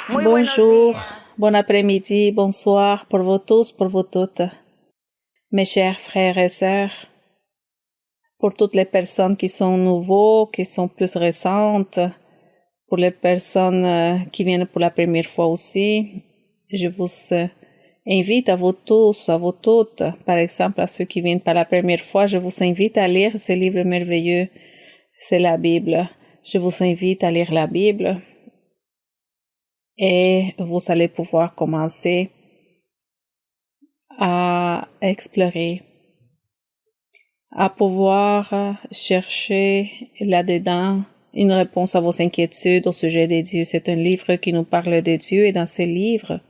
Muy buenos Bonjour, días. bon après-midi, bonsoir pour vous tous, pour vous toutes. Mes chers frères et sœurs, pour toutes les personnes qui sont nouveaux, qui sont plus récentes, pour les personnes qui viennent pour la première fois aussi, je vous invite à vous tous, à vous toutes, par exemple à ceux qui viennent par la première fois, je vous invite à lire ce livre merveilleux, c'est la Bible. Je vous invite à lire la Bible et vous allez pouvoir commencer à explorer, à pouvoir chercher là-dedans une réponse à vos inquiétudes au sujet de Dieu. C'est un livre qui nous parle de Dieu et dans ce livre,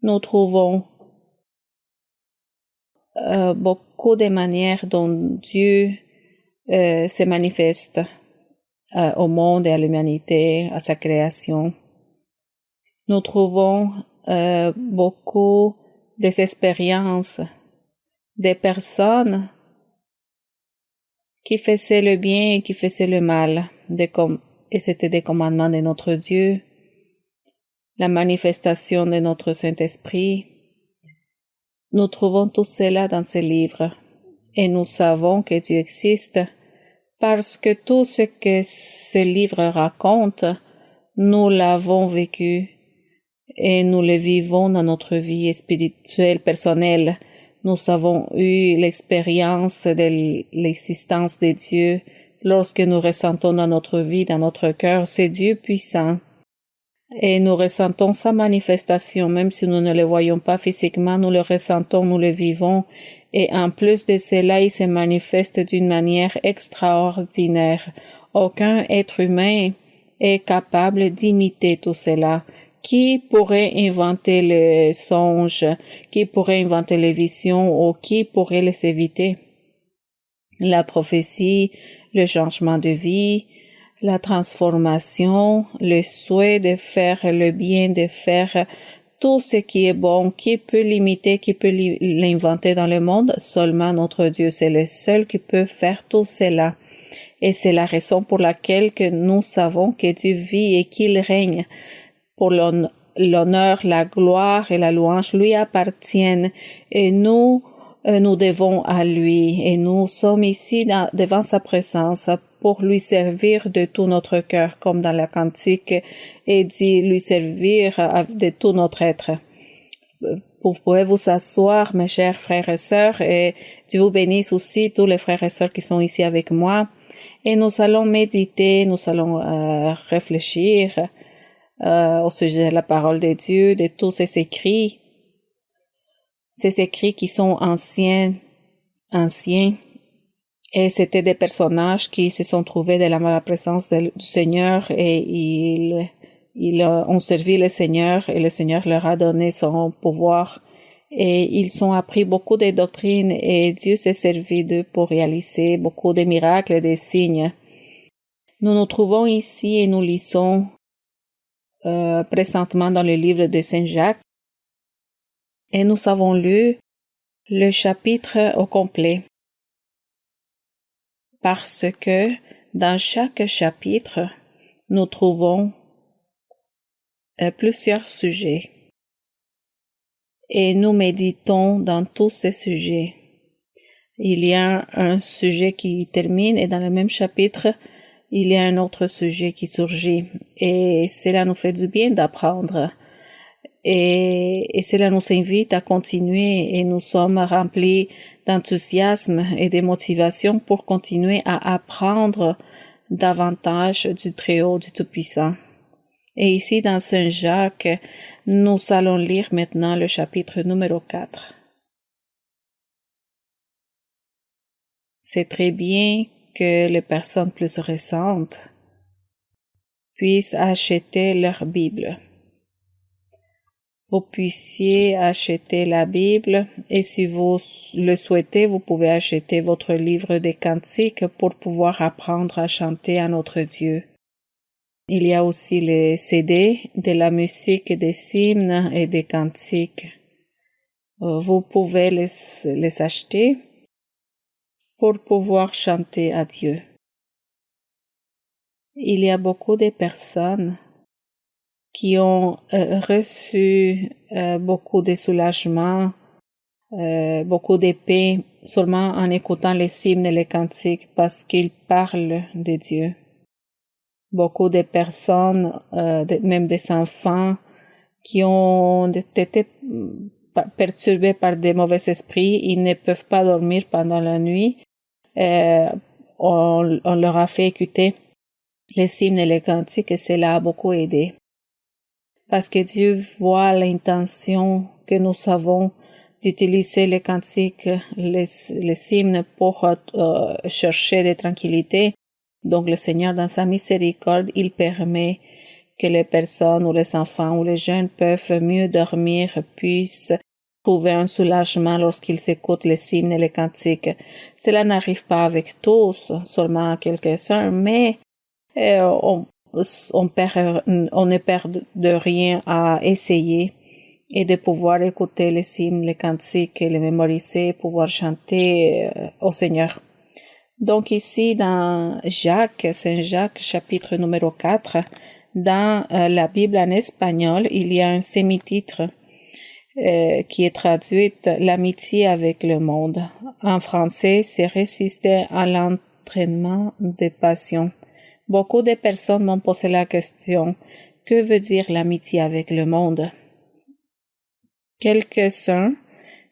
nous trouvons beaucoup de manières dont Dieu se manifeste au monde et à l'humanité, à sa création. Nous trouvons beaucoup des expériences des personnes qui faisaient le bien et qui faisaient le mal, et c'était des commandements de notre Dieu, la manifestation de notre Saint-Esprit. Nous trouvons tout cela dans ce livre, et nous savons que Dieu existe parce que tout ce que ce livre raconte, nous l'avons vécu et nous le vivons dans notre vie spirituelle personnelle. Nous avons eu l'expérience de l'existence de Dieu lorsque nous ressentons dans notre vie, dans notre cœur, ce Dieu puissant. Et nous ressentons sa manifestation, même si nous ne le voyons pas physiquement, nous le ressentons, nous le vivons. Et en plus de cela, il se manifeste d'une manière extraordinaire. Aucun être humain est capable d'imiter tout cela. Qui pourrait inventer le songe? Qui pourrait inventer les visions? Ou qui pourrait les éviter? La prophétie, le changement de vie, la transformation, le souhait de faire le bien, de faire tout ce qui est bon, qui peut l'imiter, qui peut l'inventer dans le monde? Seulement notre Dieu, c'est le seul qui peut faire tout cela. Et c'est la raison pour laquelle que nous savons que Dieu vit et qu'il règne. Pour l'honneur, la gloire et la louange lui appartiennent et nous devons à lui et nous sommes ici devant sa présence pour lui servir de tout notre cœur, comme dans la cantique et dit lui servir de tout notre être. Vous pouvez vous asseoir, mes chers frères et sœurs, et Dieu vous bénisse aussi, tous les frères et sœurs qui sont ici avec moi. Et nous allons méditer, nous allons réfléchir au sujet de la parole de Dieu, de tous ces écrits qui sont anciens, et c'était des personnages qui se sont trouvés de la présence du Seigneur et ils ont servi le Seigneur et le Seigneur leur a donné son pouvoir et ils ont appris beaucoup de doctrines et Dieu s'est servi d'eux pour réaliser beaucoup de miracles et de signes. Nous nous trouvons ici et nous lisons présentement dans le livre de Saint Jacques et nous avons lu le chapitre au complet parce que dans chaque chapitre nous trouvons plusieurs sujets et nous méditons dans tous ces sujets. Il y a un sujet qui termine et dans le même chapitre il y a un autre sujet qui surgit et cela nous fait du bien d'apprendre et cela nous invite à continuer et nous sommes remplis d'enthousiasme et de motivation pour continuer à apprendre davantage du Très-Haut, du Tout-Puissant. Et ici dans Saint Jacques, nous allons lire maintenant le chapitre numéro 4. C'est très bien que les personnes plus récentes puissent acheter leur Bible. Vous puissiez acheter la Bible et si vous le souhaitez, vous pouvez acheter votre livre des cantiques pour pouvoir apprendre à chanter à notre Dieu. Il y a aussi les CD de la musique des hymnes et des cantiques. Vous pouvez les acheter pour pouvoir chanter à Dieu. Il y a beaucoup de personnes qui ont reçu beaucoup de soulagement, beaucoup de paix seulement en écoutant les hymnes et les cantiques parce qu'ils parlent de Dieu. Beaucoup de personnes, même des enfants, qui ont été perturbés par des mauvais esprits, ils ne peuvent pas dormir pendant la nuit. On leur a fait écouter les hymnes et les cantiques et cela a beaucoup aidé. Parce que Dieu voit l'intention que nous avons d'utiliser les cantiques, les hymnes pour chercher de tranquillité. Donc le Seigneur, dans sa miséricorde, il permet que les personnes ou les enfants ou les jeunes peuvent mieux dormir, puissent trouver un soulagement lorsqu'ils écoutent les hymnes et les cantiques. Cela n'arrive pas avec tous, seulement à quelques-uns, mais on ne perd de rien à essayer et de pouvoir écouter les hymnes, les cantiques, les mémoriser, pouvoir chanter au Seigneur. Donc ici dans Saint Jacques, chapitre numéro 4, dans la Bible en espagnol, il y a un semi-titre qui est traduite l'amitié avec le monde. En français, c'est résister à l'entraînement des passions. Beaucoup de personnes m'ont posé la question, que veut dire l'amitié avec le monde? Quelques-uns ont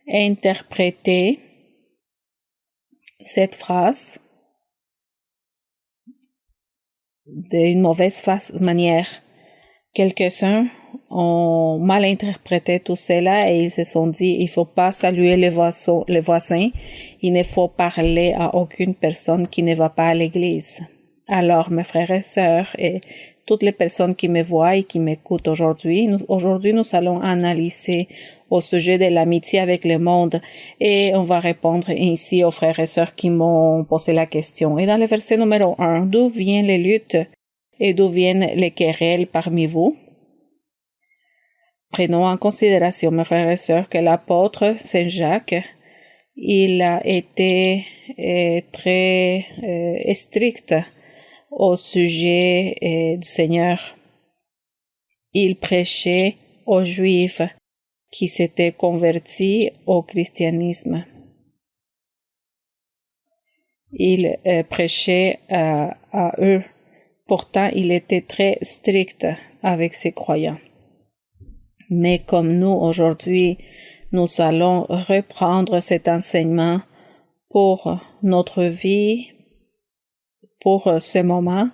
interprété cette phrase d'une mauvaise manière. Quelques-uns ont mal interprété tout cela et ils se sont dit, il faut pas saluer les voisins, il ne faut parler à aucune personne qui ne va pas à l'église. Alors, mes frères et sœurs et toutes les personnes qui me voient et qui m'écoutent aujourd'hui, nous allons analyser au sujet de l'amitié avec le monde et on va répondre ainsi aux frères et sœurs qui m'ont posé la question. Et dans le verset numéro 1, d'où viennent les luttes et d'où viennent les querelles parmi vous? Prenons en considération, mes frères et sœurs, que l'apôtre Saint Jacques, il a été très strict au sujet du Seigneur. Il prêchait aux Juifs qui s'étaient convertis au christianisme. Il prêchait à eux. Pourtant, il était très strict avec ses croyants. Mais comme nous, aujourd'hui, nous allons reprendre cet enseignement pour notre vie, pour ce moment,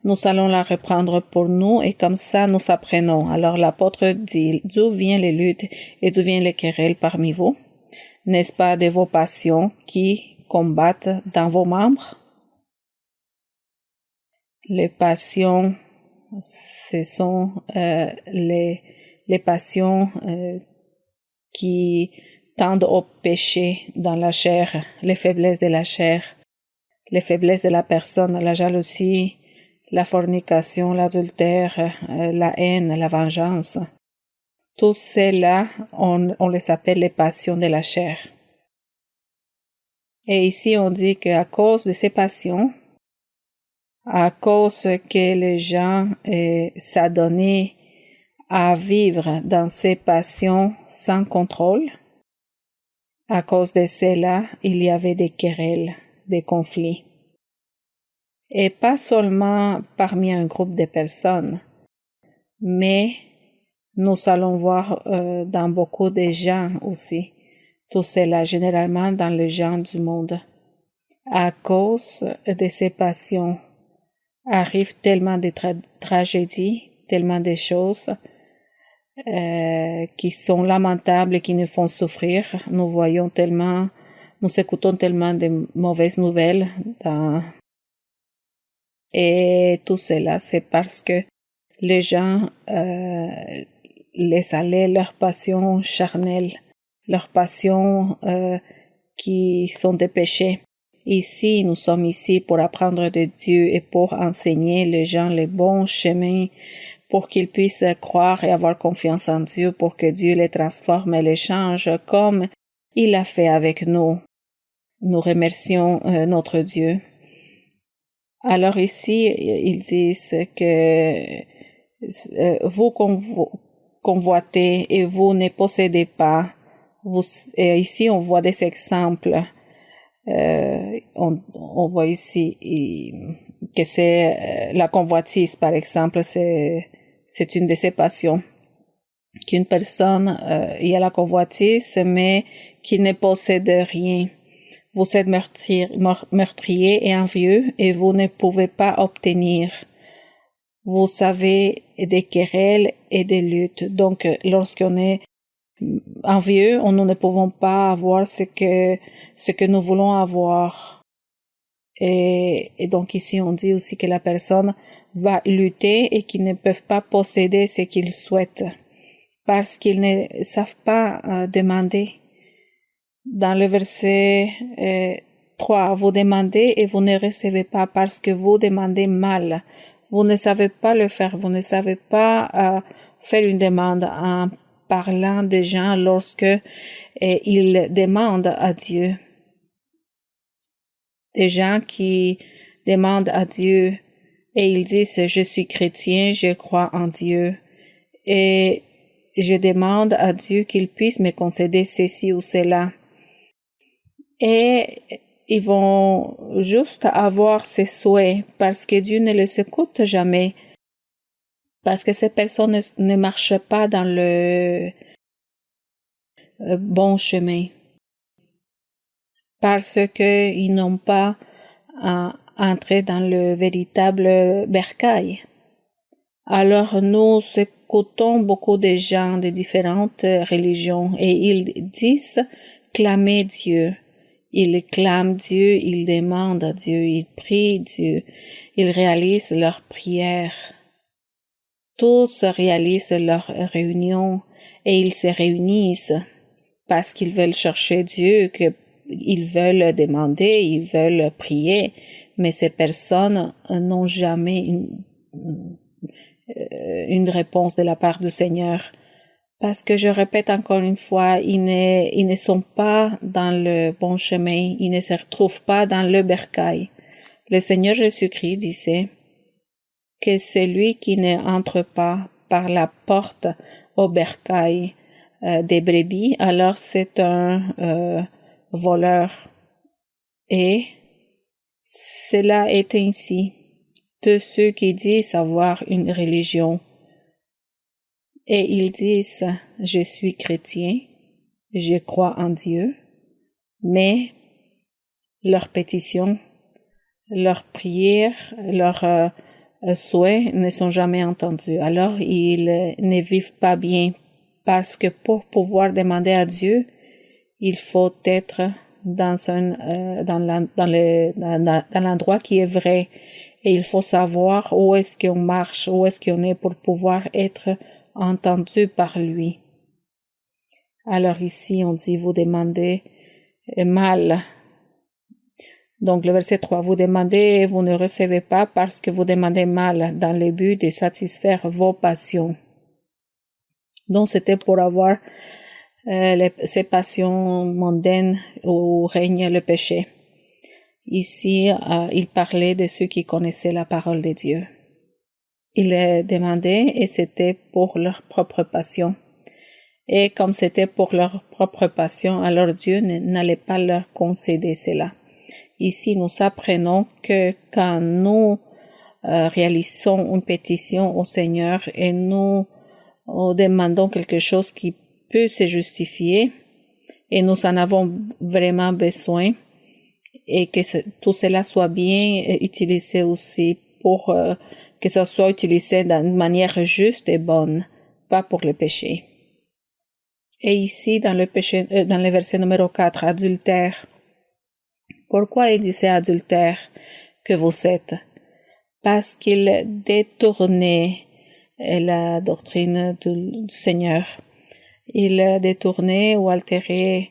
nous allons la reprendre pour nous et comme ça nous apprenons. Alors l'apôtre dit, d'où viennent les luttes et d'où viennent les querelles parmi vous? N'est-ce pas de vos passions qui combattent dans vos membres? Les passions, ce sont les passions qui tendent au péché dans la chair, les faiblesses de la chair, les faiblesses de la personne, la jalousie, la fornication, l'adultère, la haine, la vengeance. Tout cela, on les appelle les passions de la chair. Et ici, on dit qu'à cause de ces passions, à cause que les gens s'adonnaient à vivre dans ces passions sans contrôle, à cause de cela, il y avait des querelles, des conflits. Et pas seulement parmi un groupe de personnes, mais nous allons voir dans beaucoup de gens aussi. Tout cela généralement dans les gens du monde. À cause de ces passions, arrivent tellement de tragédies, tellement de choses qui sont lamentables et qui nous font souffrir. Nous écoutons tellement de mauvaises nouvelles et tout cela, c'est parce que les gens laissent aller leurs passions charnelles, leurs passions qui sont des péchés. Ici, nous sommes ici pour apprendre de Dieu et pour enseigner les gens les bons chemins, pour qu'ils puissent croire et avoir confiance en Dieu, pour que Dieu les transforme et les change comme il l'a fait avec nous. Nous remercions notre Dieu. Alors ici, ils disent que vous convoitez et vous ne possédez pas. Et ici, on voit des exemples. On voit ici que c'est la convoitise, par exemple, c'est une de ces passions. Qu'une personne y a la convoitise, mais qui ne possède rien. Vous êtes meurtrier et envieux et vous ne pouvez pas obtenir. Vous savez des querelles et des luttes. Donc, lorsqu'on est envieux, nous ne pouvons pas avoir ce que nous voulons avoir. Et donc ici, on dit aussi que la personne va lutter et qu'ils ne peuvent pas posséder ce qu'ils souhaitent parce qu'ils ne savent pas demander. Dans le verset 3, vous demandez et vous ne recevez pas parce que vous demandez mal. Vous ne savez pas le faire, vous ne savez pas faire une demande en parlant des gens lorsque ils demandent à Dieu. Des gens qui demandent à Dieu et ils disent je suis chrétien, je crois en Dieu et je demande à Dieu qu'il puisse me concéder ceci ou cela. Et ils vont juste avoir ces souhaits parce que Dieu ne les écoute jamais. Parce que ces personnes ne marchent pas dans le bon chemin. Parce que ils n'ont pas entré dans le véritable bercail. Alors nous écoutons beaucoup de gens de différentes religions et ils disent clamer Dieu. Ils clament Dieu, ils demandent à Dieu, ils prient Dieu, ils réalisent leurs prières. Tous réalisent leurs réunions et ils se réunissent parce qu'ils veulent chercher Dieu, qu'ils veulent demander, ils veulent prier, mais ces personnes n'ont jamais une réponse de la part du Seigneur. Parce que je répète encore une fois, ils ne sont pas dans le bon chemin, ils ne se retrouvent pas dans le bercail. Le Seigneur Jésus-Christ disait que celui qui n'entre pas par la porte au bercail des brebis, alors c'est un voleur. Et cela est ainsi de ceux qui disent avoir une religion. Et ils disent, je suis chrétien, je crois en Dieu, mais leurs pétitions, leurs prières, leurs souhaits ne sont jamais entendus. Alors ils ne vivent pas bien parce que pour pouvoir demander à Dieu, il faut être dans l'endroit qui est vrai et il faut savoir où est-ce qu'on marche, où est-ce qu'on est pour pouvoir être entendu par lui. Alors ici, on dit, vous demandez mal. Donc le verset 3, vous demandez et vous ne recevez pas parce que vous demandez mal dans le but de satisfaire vos passions. Donc c'était pour avoir ces passions mondaines où règne le péché. Ici, il parlait de ceux qui connaissaient la parole de Dieu. Il demandait et c'était pour leur propre passion. Et comme c'était pour leur propre passion, alors Dieu n'allait pas leur concéder cela. Ici, nous apprenons que quand nous réalisons une pétition au Seigneur et nous demandons quelque chose qui peut se justifier et nous en avons vraiment besoin et que tout cela soit bien utilisé aussi pour que ça soit utilisé d'une manière juste et bonne, pas pour le péché. Et ici, dans le verset numéro 4, adultère. Pourquoi il disait adultère que vous êtes? Parce qu'il détournait la doctrine du Seigneur. Il détournait ou altérait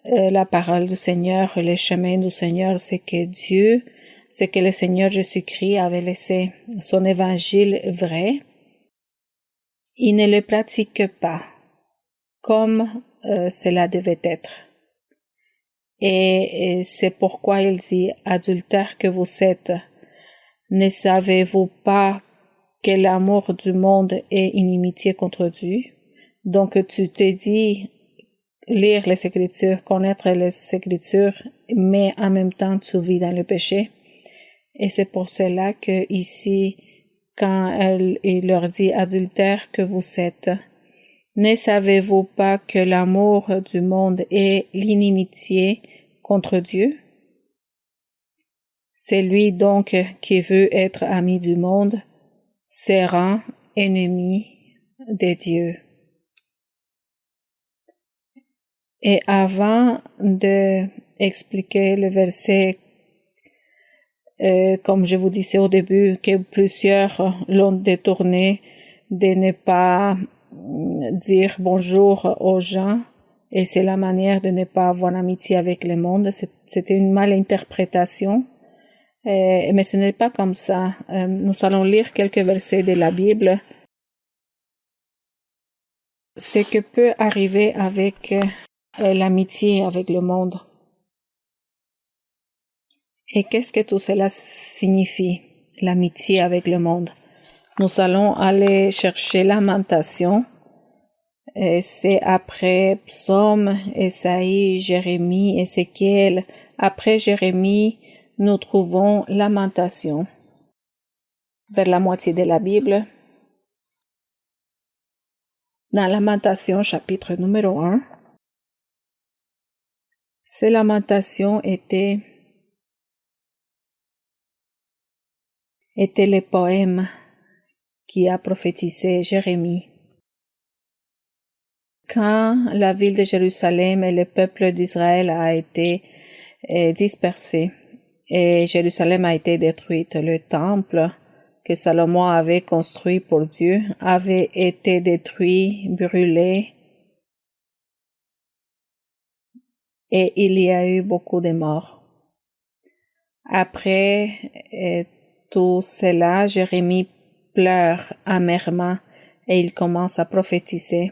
la parole du Seigneur, le chemin du Seigneur, c'est que le Seigneur Jésus-Christ avait laissé son évangile vrai. Il ne le pratique pas comme cela devait être. Et c'est pourquoi il dit adultère que vous êtes. Ne savez-vous pas que l'amour du monde est inimitié contre Dieu. Donc tu te dis lire les Écritures, connaître les Écritures, mais en même temps tu vis dans le péché. Et c'est pour cela que ici, quand il leur dit adultère que vous êtes, ne savez-vous pas que l'amour du monde est l'inimitié contre Dieu? C'est lui donc qui veut être ami du monde, se rend ennemi de Dieu. Et avant de expliquer le verset, comme je vous disais au début, que plusieurs l'ont détourné de ne pas dire bonjour aux gens, et c'est la manière de ne pas avoir amitié avec le monde. C'était une malinterprétation, mais ce n'est pas comme ça. Nous allons lire quelques versets de la Bible. Ce que peut arriver avec l'amitié avec le monde. Et qu'est-ce que tout cela signifie, l'amitié avec le monde? Nous allons aller chercher Lamentation. C'est après Psaume, Ésaïe, Jérémie, Ézéchiel. Après Jérémie, nous trouvons Lamentation. Vers la moitié de la Bible. Dans Lamentation, chapitre numéro 1. Ces lamentations étaient les poèmes qui a prophétisé Jérémie. Quand la ville de Jérusalem et le peuple d'Israël a été dispersé et Jérusalem a été détruite, le temple que Salomon avait construit pour Dieu avait été détruit, brûlé, et il y a eu beaucoup de morts. Après tout cela, Jérémie pleure amèrement et il commence à prophétiser.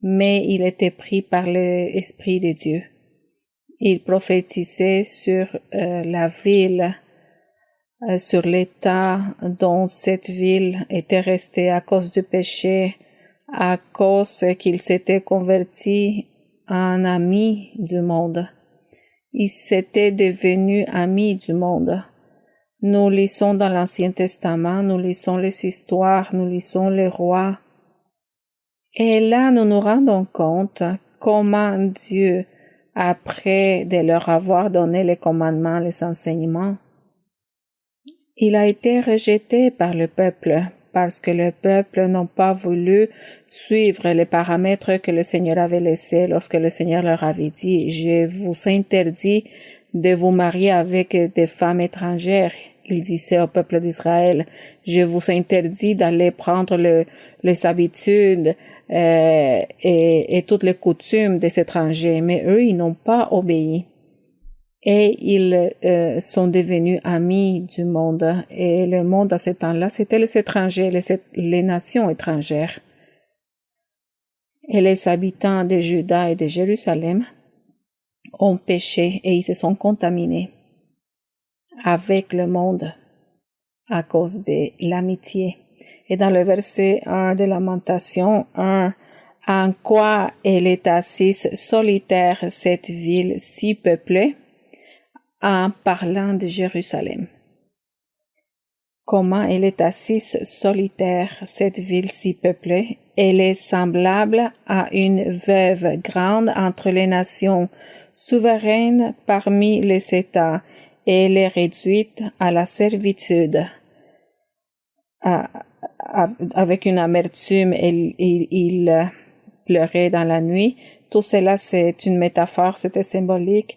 Mais il était pris par l'Esprit de Dieu. Il prophétisait sur la ville, sur l'état dont cette ville était restée à cause du péché, à cause qu'il s'était converti en ami du monde. Il s'était devenu ami du monde. Nous lisons dans l'Ancien Testament, nous lisons les histoires, nous lisons les rois. Et là, nous nous rendons compte comment Dieu, après de leur avoir donné les commandements, les enseignements, il a été rejeté par le peuple parce que le peuple n'a pas voulu suivre les paramètres que le Seigneur avait laissés lorsque le Seigneur leur avait dit « Je vous interdis de vous marier avec des femmes étrangères ». Il disait au peuple d'Israël « Je vous interdis d'aller prendre les habitudes et toutes les coutumes des étrangers. » Mais eux, ils n'ont pas obéi. Et ils sont devenus amis du monde. Et le monde à ce temps-là, c'était les étrangers, les nations étrangères. Et les habitants de Juda et de Jérusalem ont péché et ils se sont contaminés avec le monde à cause de l'amitié. Et dans le verset 1 de Lamentation 1, « En quoi elle est assise solitaire cette ville si peuplée ?» en parlant de Jérusalem. Comment elle est assise solitaire, cette ville si peuplée? Elle est semblable à une veuve grande entre les nations, souveraine parmi les États, et elle est réduite à la servitude. Avec une amertume, il pleurait dans la nuit. Tout cela, c'est une métaphore, c'était symbolique.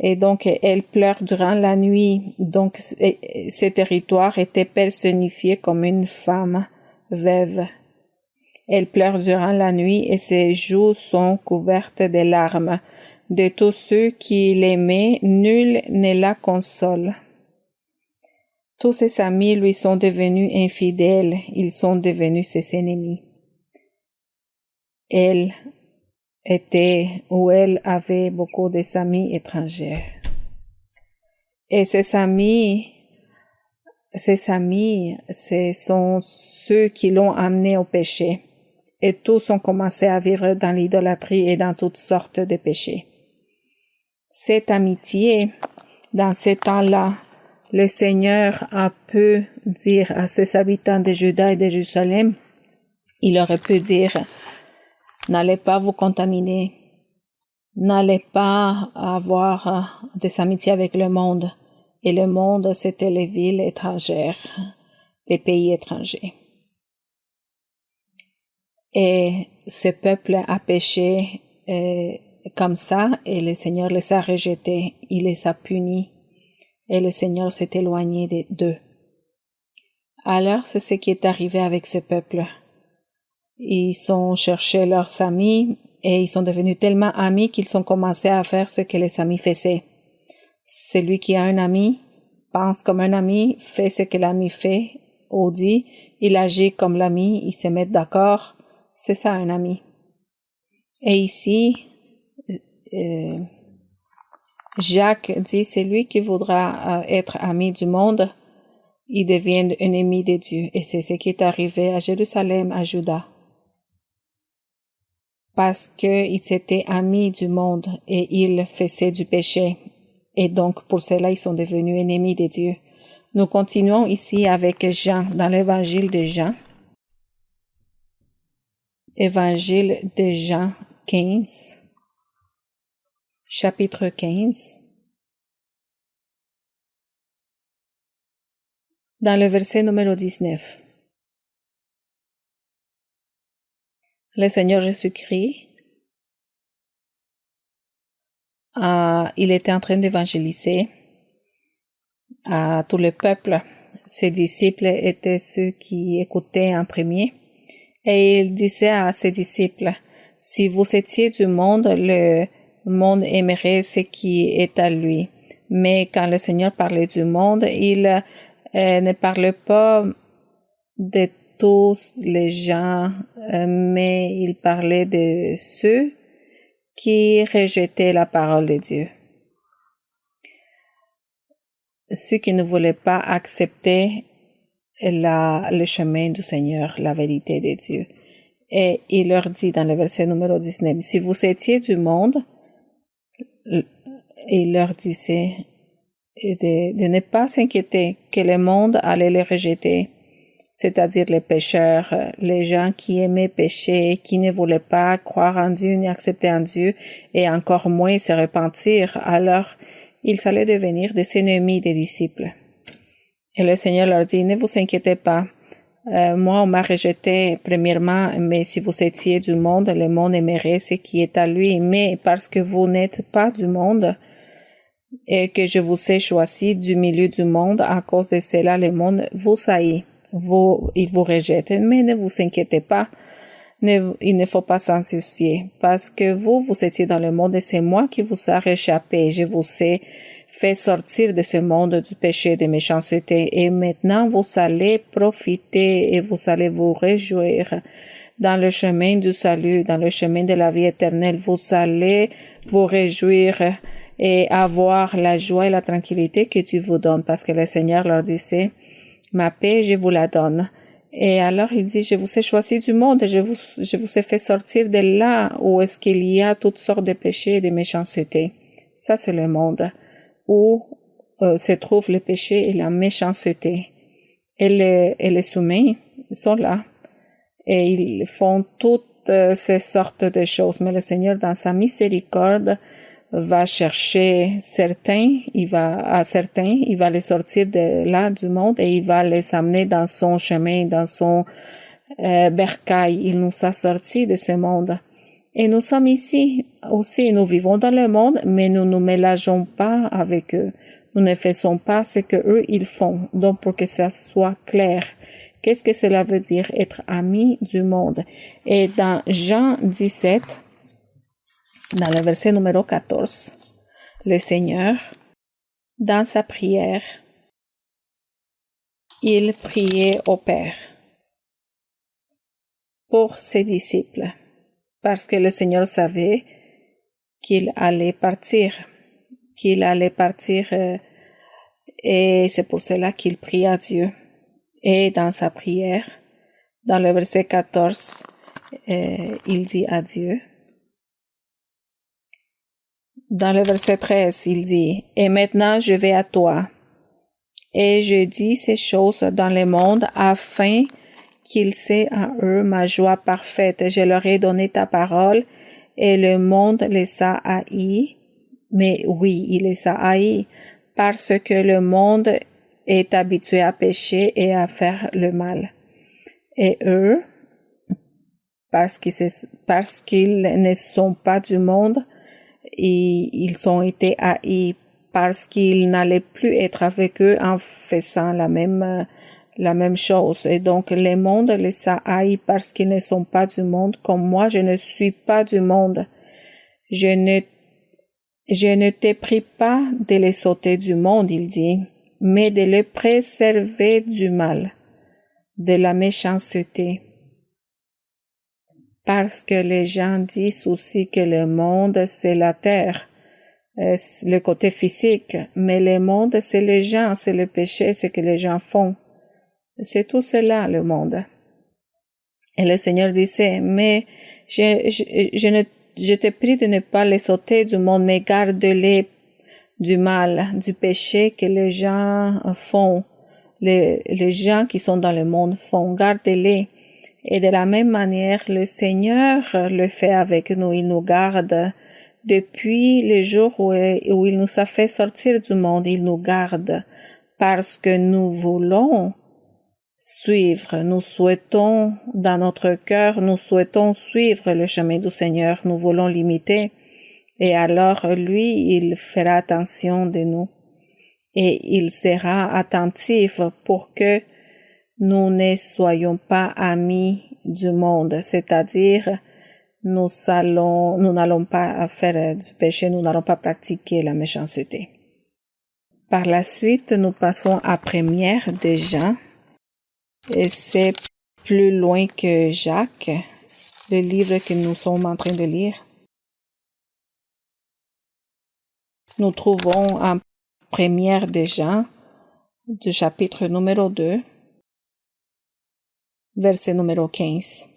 Et donc, elle pleure durant la nuit. Donc, ce territoire était personnifié comme une femme veuve. Elle pleure durant la nuit et ses joues sont couvertes de larmes. De tous ceux qui l'aimaient, nul ne la console. Tous ses amis lui sont devenus infidèles. Ils sont devenus ses ennemis. Elle avait beaucoup d'amis étrangers. Et ses amis ses amis, ce sont ceux qui l'ont amené au péché. Et tous ont commencé à vivre dans l'idolâtrie et dans toutes sortes de péchés. Cette amitié, dans ces temps-là, le Seigneur a pu dire à ses habitants de Juda et de Jérusalem, il aurait pu dire, n'allez pas vous contaminer, n'allez pas avoir des amitiés avec le monde. Et le monde, c'était les villes étrangères, les pays étrangers. Et ce peuple a péché comme ça, et le Seigneur les a rejetés, il les a punis, et le Seigneur s'est éloigné d'eux. Alors, c'est ce qui est arrivé avec ce peuple. Ils ont cherché leurs amis, et ils sont devenus tellement amis qu'ils ont commencé à faire ce que les amis faisaient. Celui qui a un ami pense comme un ami, fait ce que l'ami fait ou dit, il agit comme l'ami, ils se mettent d'accord. C'est ça un ami. Et ici, Jacques dit, celui qui voudra être ami du monde, il devient ennemi de Dieu. Et c'est ce qui est arrivé à Jérusalem, à Juda. Parce qu'ils étaient amis du monde et ils faisaient du péché. Et donc, pour cela, ils sont devenus ennemis de Dieu. Nous continuons ici avec Jean, dans l'évangile de Jean. Évangile de Jean 15, chapitre 15. Dans le verset numéro 19. Le Seigneur Jésus-Christ, il était en train d'évangéliser à tout le peuple. Ses disciples étaient ceux qui écoutaient en premier. Et il disait à ses disciples, si vous étiez du monde, le monde aimerait ce qui est à lui. Mais quand le Seigneur parlait du monde, il ne parlait pas de tous les gens, mais il parlait de ceux qui rejetaient la parole de Dieu. Ceux qui ne voulaient pas accepter le chemin du Seigneur, la vérité de Dieu. Et il leur dit dans le verset numéro 19, si vous étiez du monde, il leur disait de ne pas s'inquiéter que le monde allait les rejeter, c'est-à-dire les pécheurs, les gens qui aimaient pécher, qui ne voulaient pas croire en Dieu ni accepter en Dieu, et encore moins se repentir, alors ils allaient devenir des ennemis des disciples. Et le Seigneur leur dit, ne vous inquiétez pas. Moi, on m'a rejeté premièrement, mais si vous étiez du monde, le monde aimerait ce qui est à lui. Mais parce que vous n'êtes pas du monde et que je vous ai choisi du milieu du monde, à cause de cela, le monde vous haït. Il vous rejette. Mais ne vous inquiétez pas. Il ne faut pas s'en soucier. Parce que vous étiez dans le monde et c'est moi qui vous ai réchappé. Je vous ai fait sortir de ce monde du péché, de méchanceté. Et maintenant, vous allez profiter et vous allez vous réjouir dans le chemin du salut, dans le chemin de la vie éternelle. Vous allez vous réjouir et avoir la joie et la tranquillité que Dieu vous donne. Parce que le Seigneur leur disait, ma paix, je vous la donne. Et alors il dit, je vous ai choisi du monde, je vous ai fait sortir de là où est-ce qu'il y a toutes sortes de péchés et de méchanceté. Ça, c'est le monde où se trouvent le péché et la méchanceté. Et les humains sont là. Et ils font toutes ces sortes de choses. Mais le Seigneur, dans sa miséricorde, va chercher certains, il va les sortir de là du monde et il va les amener dans son chemin, dans son bercail. Il nous a sortis de ce monde. Et nous sommes ici aussi, nous vivons dans le monde, mais nous ne nous mélangeons pas avec eux. Nous ne faisons pas ce que eux ils font. Donc, pour que ça soit clair, qu'est-ce que cela veut dire être ami du monde? Et dans Jean 17, dans le verset numéro 14, le Seigneur, dans sa prière, il priait au Père pour ses disciples, parce que le Seigneur savait qu'il allait partir Et c'est pour cela qu'il prie à Dieu. Et dans sa prière, dans le verset 14, il dit à Dieu. Dans le verset 13, il dit, « Et maintenant je vais à toi, et je dis ces choses dans le monde afin qu'ils sait en eux ma joie parfaite. Je leur ai donné ta parole, et le monde les a haïs. Mais oui, il les a haïs, parce que le monde est habitué à pécher et à faire le mal. Et eux, parce qu'ils ne sont pas du monde, ils ont été haïs parce qu'ils n'allaient plus être avec eux en faisant la même chose. Et donc, le monde les a haïs parce qu'ils ne sont pas du monde, comme moi, je ne suis pas du monde. Je ne t'ai pris pas de les ôter du monde, il dit, mais de les préserver du mal, de la méchanceté. Parce que les gens disent aussi que le monde, c'est la terre, le côté physique, mais le monde, c'est les gens, c'est le péché, c'est que les gens font. C'est tout cela, le monde. Et le Seigneur disait, mais je te prie de ne pas les ôter du monde, mais garde-les du mal, du péché que les gens font, les gens qui sont dans le monde font, garde-les. Et de la même manière, le Seigneur le fait avec nous, il nous garde. Depuis le jour où il nous a fait sortir du monde, il nous garde parce que nous voulons suivre, nous souhaitons, dans notre cœur, nous souhaitons suivre le chemin du Seigneur, nous voulons l'imiter. Et alors, lui, il fera attention de nous et il sera attentif pour que nous ne soyons pas amis du monde, c'est-à-dire nous n'allons pas faire du péché, nous n'allons pas pratiquer la méchanceté. Par la suite, nous passons à Première de Jean, et c'est plus loin que Jacques, le livre que nous sommes en train de lire. Nous trouvons en Première de Jean, du chapitre numéro 2, verset numéro 15.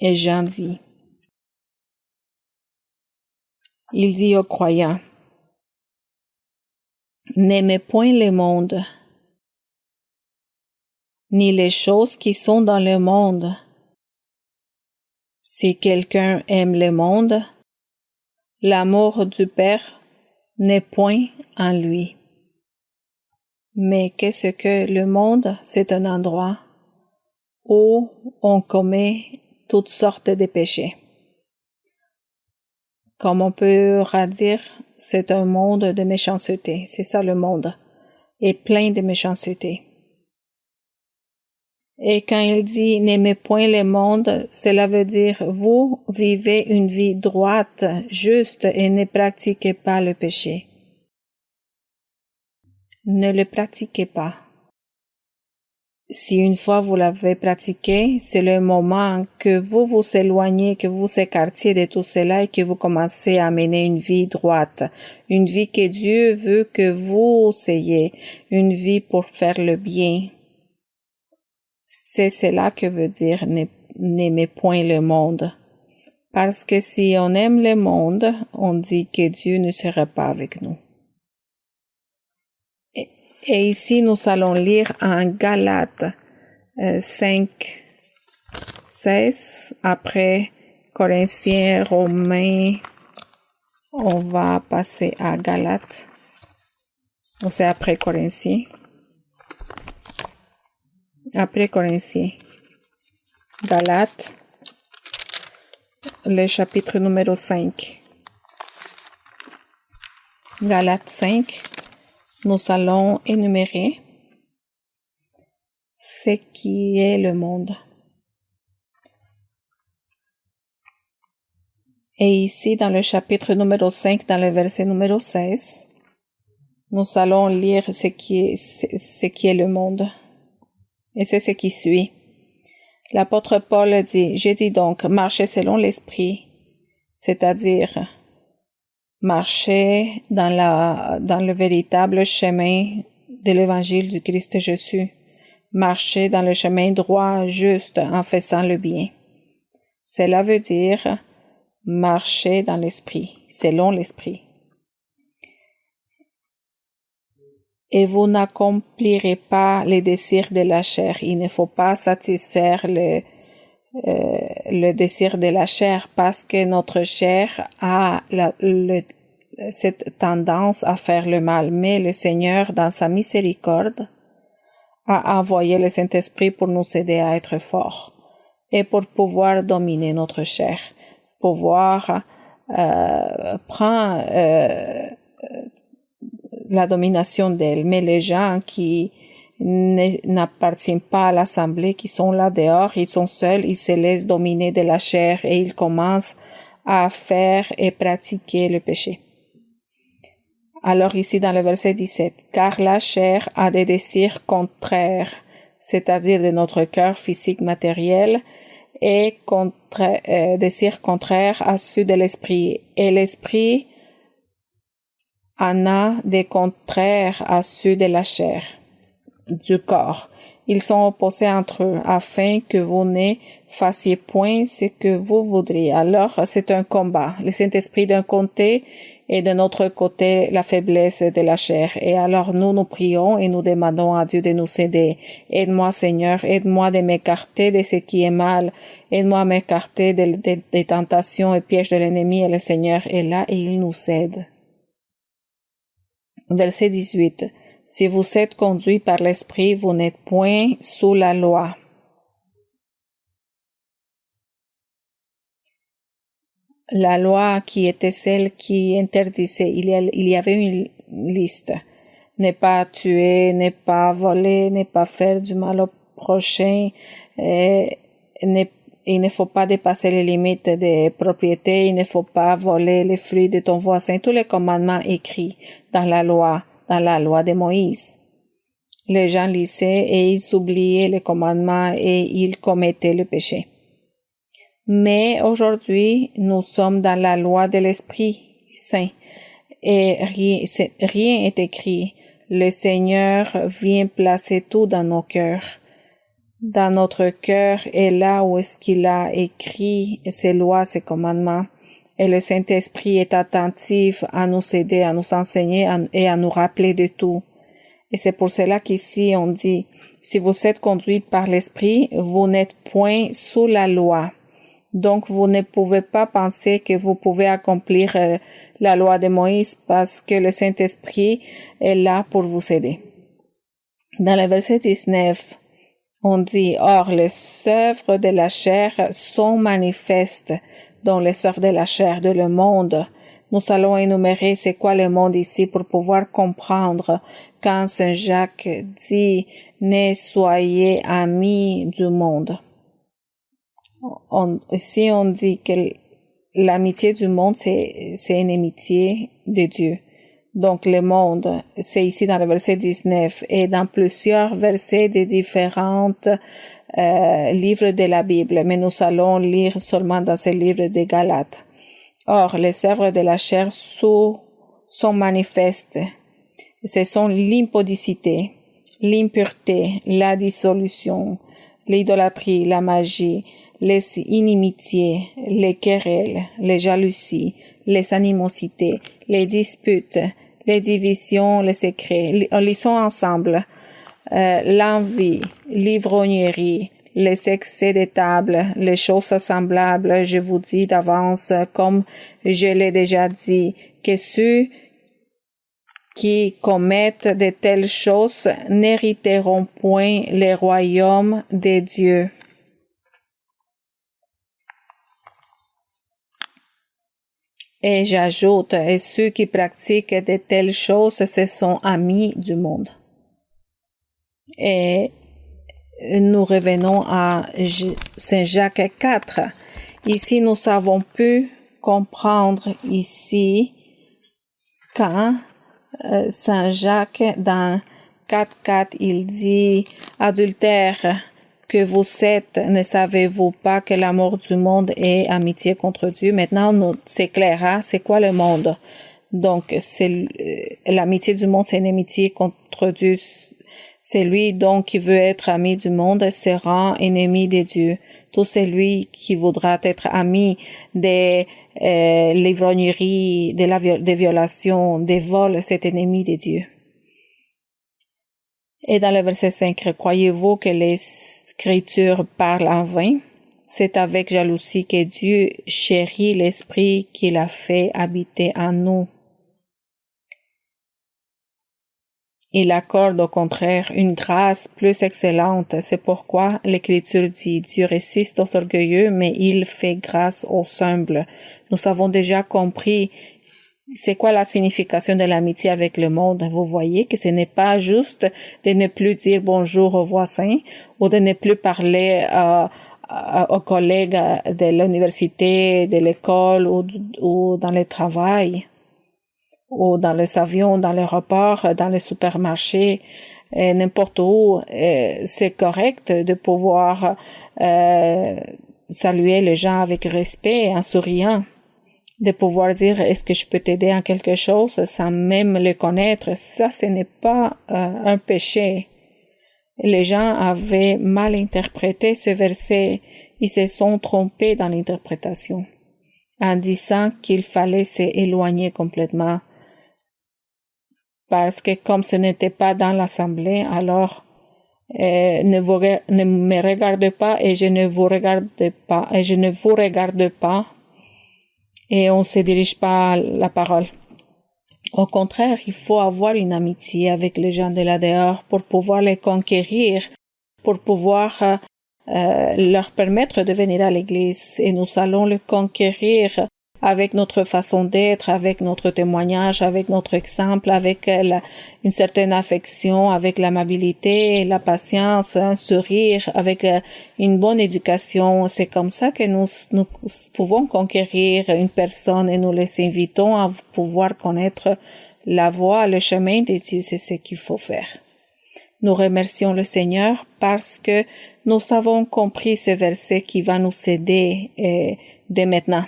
Et Jean dit, il dit aux croyants, n'aimez point le monde, ni les choses qui sont dans le monde. Si quelqu'un aime le monde, l'amour du Père n'est point en lui. Mais qu'est-ce que le monde? C'est un endroit où on commet toutes sortes de péchés. Comme on peut dire, c'est un monde de méchanceté. C'est ça le monde. Et plein de méchanceté. Et quand il dit n'aimez point le monde, cela veut dire vous vivez une vie droite, juste et ne pratiquez pas le péché. Ne le pratiquez pas. Si une fois vous l'avez pratiqué, c'est le moment que vous vous éloignez, que vous écartiez de tout cela et que vous commencez à mener une vie droite, une vie que Dieu veut que vous ayez, une vie pour faire le bien. C'est cela que veut dire n'aimez point le monde. Parce que si on aime le monde, on dit que Dieu ne sera pas avec nous. Et ici, nous allons lire en Galates 5, 16. Après Corinthiens, Romains, on va passer à Galates. C'est après Corinthiens. Après Corinthiens. Galates, le chapitre numéro 5. Galates 5. Nous allons énumérer ce qui est le monde. Et ici, dans le chapitre numéro 5, dans le verset numéro 16, nous allons lire ce qui est le monde. Et c'est ce qui suit. L'apôtre Paul dit, « Je dis donc, marchez selon l'esprit, c'est-à-dire Marchez dans le véritable chemin de l'évangile du Christ Jésus. Marchez dans le chemin droit, juste, en faisant le bien. Cela veut dire marcher dans l'esprit, selon l'esprit. Et vous n'accomplirez pas les désirs de la chair. Il ne faut pas satisfaire le désir de la chair parce que notre chair a cette tendance à faire le mal. Mais le Seigneur, dans sa miséricorde, a envoyé le Saint-Esprit pour nous aider à être forts et pour pouvoir dominer notre chair, pouvoir prendre la domination d'elle. Mais les gens qui n'appartiennent pas à l'assemblée, qui sont là dehors, ils sont seuls, ils se laissent dominer de la chair et ils commencent à faire et pratiquer le péché. Alors ici dans le verset 17, car la chair a des désirs contraires, c'est-à-dire de notre cœur physique matériel, et désirs contraires à ceux de l'esprit. Et l'esprit en a des contraires à ceux de la chair, du corps. Ils sont opposés entre eux, afin que vous ne fassiez point ce que vous voudriez. Alors, c'est un combat. Le Saint-Esprit d'un côté et de notre côté la faiblesse de la chair. Et alors nous prions et nous demandons à Dieu de nous aider. Aide-moi Seigneur, aide-moi de m'écarter de ce qui est mal. Aide-moi à m'écarter des tentations et pièges de l'ennemi. Et le Seigneur est là et il nous aide. Verset 18. Si vous êtes conduits par l'Esprit, vous n'êtes point sous la loi. La loi qui était celle qui interdisait, il y avait une liste. Ne pas tuer, ne pas voler, ne pas faire du mal au prochain, il ne faut pas dépasser les limites des propriétés, il ne faut pas voler les fruits de ton voisin, tous les commandements écrits dans la loi de Moïse. Les gens lisaient et ils oubliaient les commandements et ils commettaient le péché. Mais aujourd'hui, nous sommes dans la loi de l'Esprit Saint et rien est écrit. Le Seigneur vient placer tout dans nos cœurs. Dans notre cœur est là où est-ce qu'il a écrit ses lois, ses commandements. Et le Saint-Esprit est attentif à nous aider, à nous enseigner et à nous rappeler de tout. Et c'est pour cela qu'ici on dit, si vous êtes conduits par l'Esprit, vous n'êtes point sous la loi. Donc, vous ne pouvez pas penser que vous pouvez accomplir la loi de Moïse parce que le Saint-Esprit est là pour vous aider. Dans le verset 19, on dit, « Or, les œuvres de la chair sont manifestes, dont les œuvres de la chair de le monde. » Nous allons énumérer c'est quoi le monde ici pour pouvoir comprendre quand Saint Jacques dit, « Ne soyez amis du monde. » Ici, on dit que l'amitié du monde, c'est une amitié de Dieu. Donc, le monde, c'est ici dans le verset 19 et dans plusieurs versets des différents livres de la Bible, mais nous allons lire seulement dans ce livre des Galates. Or, les œuvres de la chair sont manifestes. Ce sont l'impudicité, l'impureté, la dissolution, l'idolâtrie, la magie, les inimitiés, les querelles, les jalousies, les animosités, les disputes, les divisions, les secrets. Lisons ensemble. L'envie, l'ivrognerie, les excès de table, les choses semblables, je vous dis d'avance, comme je l'ai déjà dit, que ceux qui commettent de telles choses n'hériteront point le royaume de Dieu. Et j'ajoute, et ceux qui pratiquent de telles choses, ce sont amis du monde. Et nous revenons à Saint Jacques 4. Ici, nous avons pu comprendre ici quand Saint Jacques, dans 4.4, il dit « Adultère que vous êtes, ne savez-vous pas que l'amour du monde est amitié contre Dieu ?» Maintenant, c'est clair, hein? C'est quoi le monde? Donc, l'amitié du monde, c'est une amitié contre Dieu. Celui donc qui veut être ami du monde se rend ennemi de Dieu. Tout celui qui voudra être ami des l'ivrognerie, des violations, des vols, c'est ennemi de Dieu. Et dans le verset 5, croyez-vous que l'Écriture parle en vain? C'est avec jalousie que Dieu chérit l'Esprit qu'il a fait habiter en nous. Il accorde au contraire une grâce plus excellente. C'est pourquoi l'Écriture dit, Dieu résiste aux orgueilleux, mais il fait grâce aux humbles. Nous avons déjà compris c'est quoi la signification de l'amitié avec le monde. Vous voyez que ce n'est pas juste de ne plus dire bonjour aux voisins ou de ne plus parler aux collègues de l'université, de l'école ou dans le travail, ou dans les avions, dans l'aéroport, dans les supermarchés, n'importe où. C'est correct de pouvoir saluer les gens avec respect, en souriant, de pouvoir dire est-ce que je peux t'aider en quelque chose sans même le connaître. Ça, ce n'est pas un péché. Les gens avaient mal interprété ce verset. Ils se sont trompés dans l'interprétation en disant qu'il fallait s'éloigner complètement. Parce que comme ce n'était pas dans l'assemblée, alors ne me regarde pas et je ne vous regarde pas et je ne vous regarde pas et on se dirige pas à la parole. Au contraire, il faut avoir une amitié avec les gens de là dehors pour pouvoir les conquérir, pour pouvoir leur permettre de venir à l'église, et nous allons le conquérir avec notre façon d'être, avec notre témoignage, avec notre exemple, avec une certaine affection, avec l'amabilité, la patience, un sourire, avec une bonne éducation. C'est comme ça que nous pouvons conquérir une personne et nous les invitons à pouvoir connaître la voie, le chemin de Dieu. C'est ce qu'il faut faire. Nous remercions le Seigneur parce que nous avons compris ce verset qui va nous aider dès maintenant.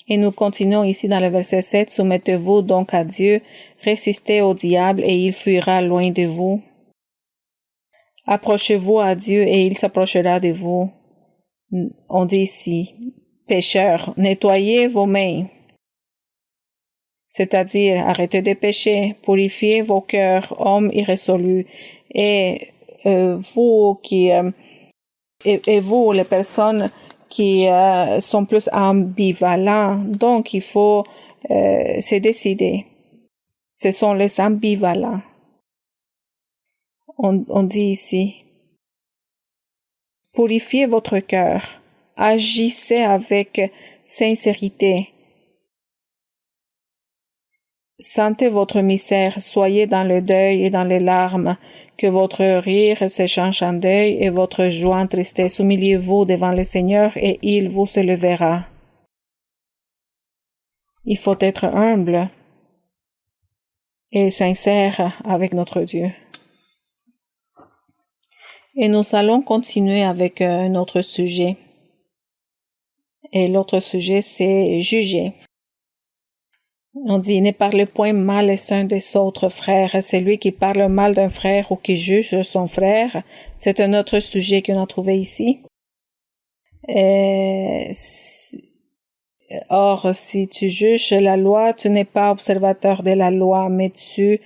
Et nous continuons ici dans le verset 7. Soumettez-vous donc à Dieu, résistez au diable et il fuira loin de vous. Approchez-vous à Dieu et il s'approchera de vous. On dit ici, pécheurs, nettoyez vos mains. C'est-à-dire, arrêtez de pécher, purifiez vos cœurs, hommes irrésolus. Et vous, les personnes qui sont plus ambivalents, donc il faut se décider. Ce sont les ambivalents. On dit ici, purifiez votre cœur, agissez avec sincérité. Sentez votre misère, soyez dans le deuil et dans les larmes, que votre rire s'échange en deuil et votre joie en tristesse. Humiliez-vous devant le Seigneur et il vous élèvera. Il faut être humble et sincère avec notre Dieu. Et nous allons continuer avec un autre sujet. Et l'autre sujet, c'est juger. On dit, ne parle point mal les uns des autres frères. Celui qui parle mal d'un frère ou qui juge son frère, c'est un autre sujet qu'on a trouvé ici. Or, si tu juges la loi, tu n'es pas observateur de la loi, mais tu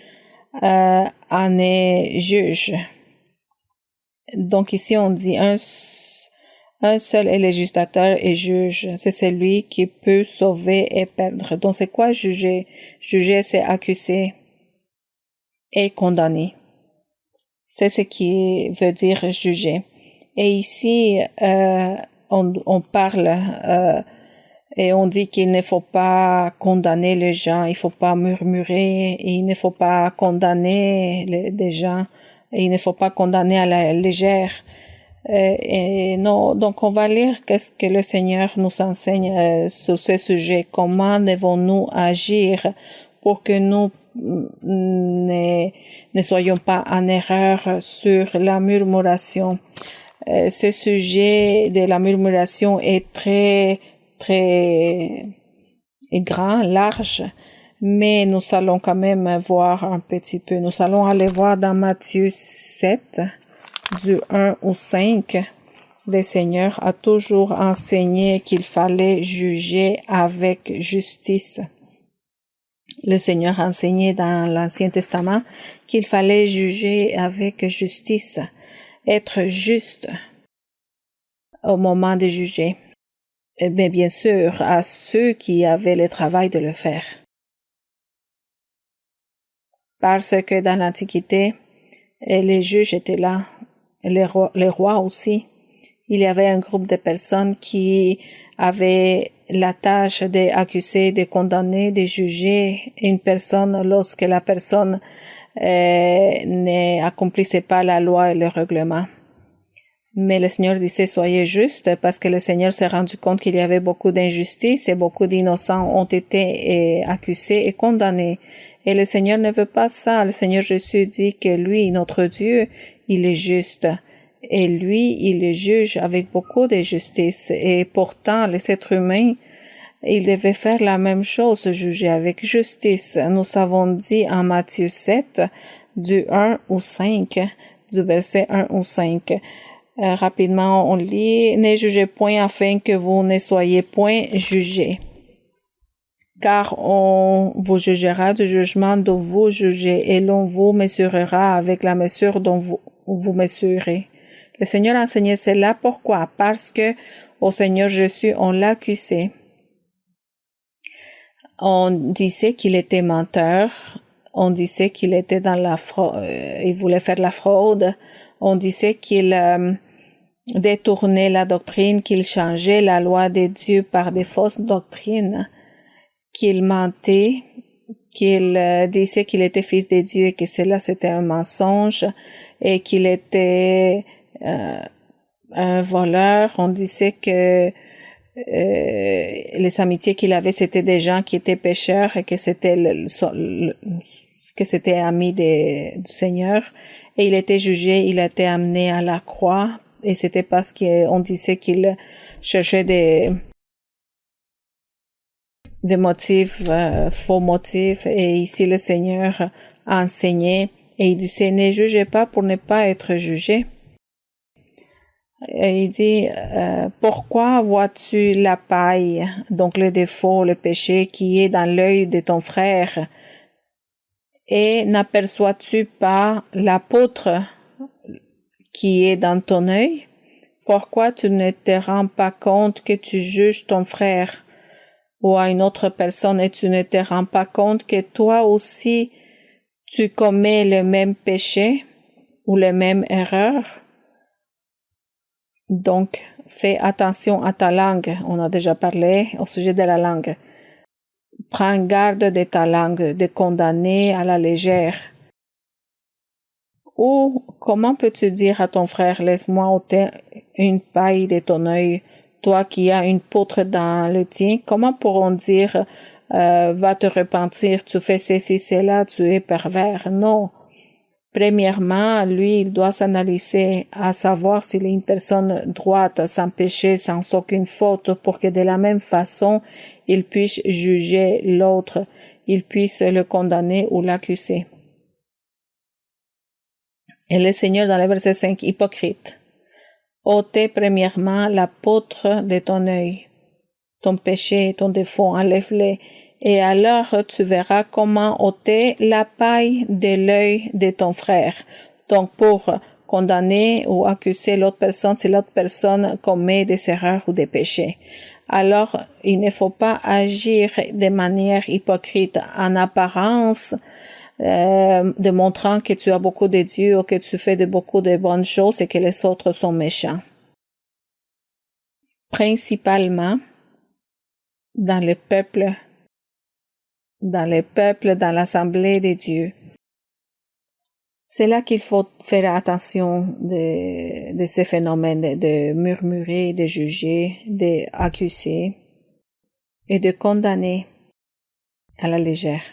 en es juge. Donc ici, on dit un seul est législateur et juge. C'est celui qui peut sauver et perdre. Donc, c'est quoi juger? Juger, c'est accuser et condamner. C'est ce qui veut dire juger. Et ici, on parle et on dit qu'il ne faut pas condamner les gens, il ne faut pas murmurer, et il ne faut pas condamner les gens, et il ne faut pas condamner à la légère. Et non, donc on va lire qu'est-ce que le Seigneur nous enseigne sur ce sujet. Comment devons-nous agir pour que nous ne soyons pas en erreur sur la murmuration. Ce sujet de la murmuration est très grand, large, Mais nous allons quand même voir un petit peu. Nous allons aller voir dans Matthieu 7, du 1 au 5. Le Seigneur a toujours enseigné qu'il fallait juger avec justice. Le Seigneur a enseigné dans l'Ancien Testament qu'il fallait juger avec justice, être juste au moment de juger. Mais bien sûr, à ceux qui avaient le travail de le faire. Parce que dans l'Antiquité, les juges étaient là, les rois aussi. Il y avait un groupe de personnes qui avaient la tâche d'accuser, de condamner, de juger une personne lorsque la personne n'accomplissait pas la loi et le règlement. Mais le Seigneur disait, soyez justes, parce que le Seigneur s'est rendu compte qu'il y avait beaucoup d'injustice et beaucoup d'innocents ont été accusés et condamnés. Et le Seigneur ne veut pas ça. Le Seigneur Jésus dit que lui, notre Dieu, il est juste. Et lui, il le juge avec beaucoup de justice. Et pourtant, les êtres humains, ils devaient faire la même chose, juger avec justice. Nous avons dit en Matthieu 7, du 1 au 5, du verset 1 au 5. Rapidement, on lit, « Ne jugez point afin que vous ne soyez point jugés. Car on vous jugera du jugement dont vous jugez et l'on vous mesurera avec la mesure dont vous mesurez. » Le Seigneur enseignait cela. Pourquoi? Parce que au Seigneur Jésus, on l'accusait. On disait qu'il était menteur. On disait qu'il était dans la fraude. Il voulait faire la fraude. On disait qu'il détournait la doctrine, qu'il changeait la loi de Dieu par des fausses doctrines, qu'il mentait, qu'il disait qu'il était fils de Dieu et que cela c'était un mensonge et qu'il était un voleur. On disait que les amitiés qu'il avait c'était des gens qui étaient pécheurs et que c'était ami du Seigneur, et il était jugé, il a été amené à la croix, et c'était parce qu'on disait qu'il cherchait des motifs, faux motifs, et ici le Seigneur a enseigné et il disait, ne jugez pas pour ne pas être jugé. Et il dit, pourquoi vois-tu la paille, donc le défaut, le péché qui est dans l'œil de ton frère, et n'aperçois-tu pas la poutre qui est dans ton œil? Pourquoi tu ne te rends pas compte que tu juges ton frère ou à une autre personne et tu ne te rends pas compte que toi aussi tu commets le même péché ou la même erreur? Donc, fais attention à ta langue. On a déjà parlé au sujet de la langue. Prends garde de ta langue, de condamner à la légère. Ou comment peux-tu dire à ton frère, laisse-moi ôter une paille de ton œil, toi qui as une poutre dans le tien? Comment pourrons dire, va te repentir, tu fais ceci, cela, tu es pervers? Non. Premièrement, lui, il doit s'analyser à savoir s'il est une personne droite, sans péché, sans aucune faute, pour que de la même façon, il puisse juger l'autre, il puisse le condamner ou l'accuser. Et le Seigneur, dans le verset 5, hypocrite, ôtez premièrement la poutre de ton œil, ton péché, ton défaut, enlève-les, et alors tu verras comment ôter la paille de l'œil de ton frère. Donc pour condamner ou accuser l'autre personne si l'autre personne commet des erreurs ou des péchés. Alors il ne faut pas agir de manière hypocrite en apparence, démontrant que tu as beaucoup de Dieu ou que tu fais beaucoup de bonnes choses et que les autres sont méchants. Principalement dans le peuple, dans l'assemblée de Dieu. C'est là qu'il faut faire attention de ces phénomènes de murmurer, de juger, d'accuser et de condamner à la légère.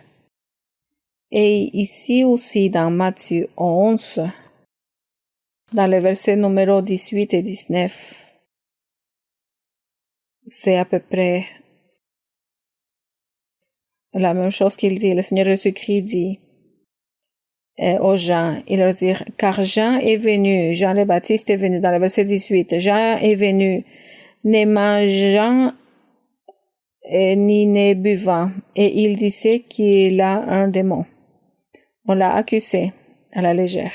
Et ici aussi dans Matthieu 11, dans les versets numéro 18 et 19, c'est à peu près la même chose qu'il dit. Le Seigneur Jésus-Christ dit aux gens, il leur dit, car Jean est venu, Jean le Baptiste est venu, dans le verset 18, Jean est venu, ne mangeant ni ne buvant, et il disait qu'il a un démon. On l'a accusé à la légère,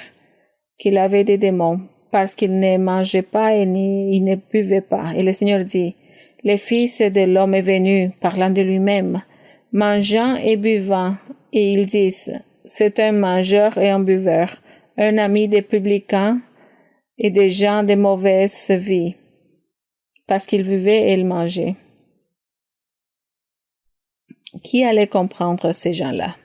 qu'il avait des démons, parce qu'il ne mangeait pas et il ne buvait pas. Et le Seigneur dit, le Fils de l'homme est venu, parlant de lui-même, mangeant et buvant, et ils disent, c'est un mangeur et un buveur, un ami des publicains et des gens de mauvaise vie, parce qu'il buvait et il mangeait. Qui allait comprendre ces gens-là?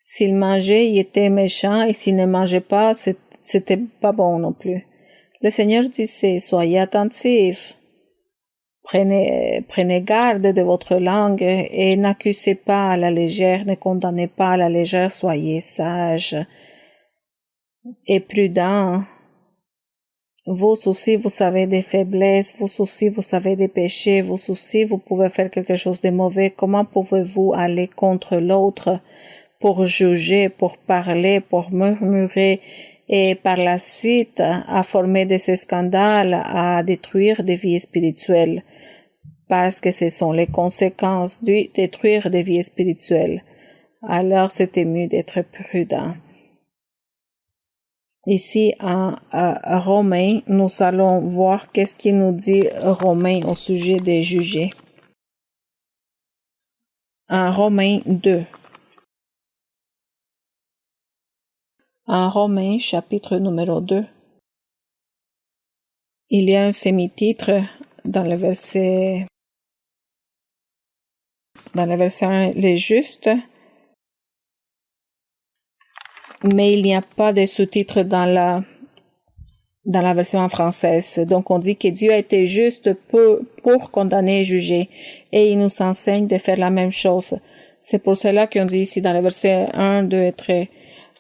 S'ils mangeaient, ils étaient méchants, et s'ils ne mangeaient pas, c'était pas bon non plus. Le Seigneur disait, soyez attentifs, prenez garde de votre langue et n'accusez pas à la légère, ne condamnez pas à la légère, soyez sages et prudents. Vous aussi, vous savez des faiblesses, vous aussi, vous savez des péchés, vous aussi, vous pouvez faire quelque chose de mauvais. Comment pouvez-vous aller contre l'autre pour juger, pour parler, pour murmurer et par la suite à former des scandales, à détruire des vies spirituelles? Parce que ce sont les conséquences de détruire des vies spirituelles. Alors c'est mieux d'être prudent. Ici, en Romains, nous allons voir qu'est-ce qu'il nous dit Romains au sujet des jugés. En Romains 2. En Romains, chapitre numéro 2, il y a un semi-titre dans le verset 1, les justes, mais il n'y a pas de sous-titre dans la version en française. Donc on dit que Dieu a été juste pour condamner et juger, et il nous enseigne de faire la même chose. C'est pour cela qu'on dit ici dans le verset 1, 2 et 3,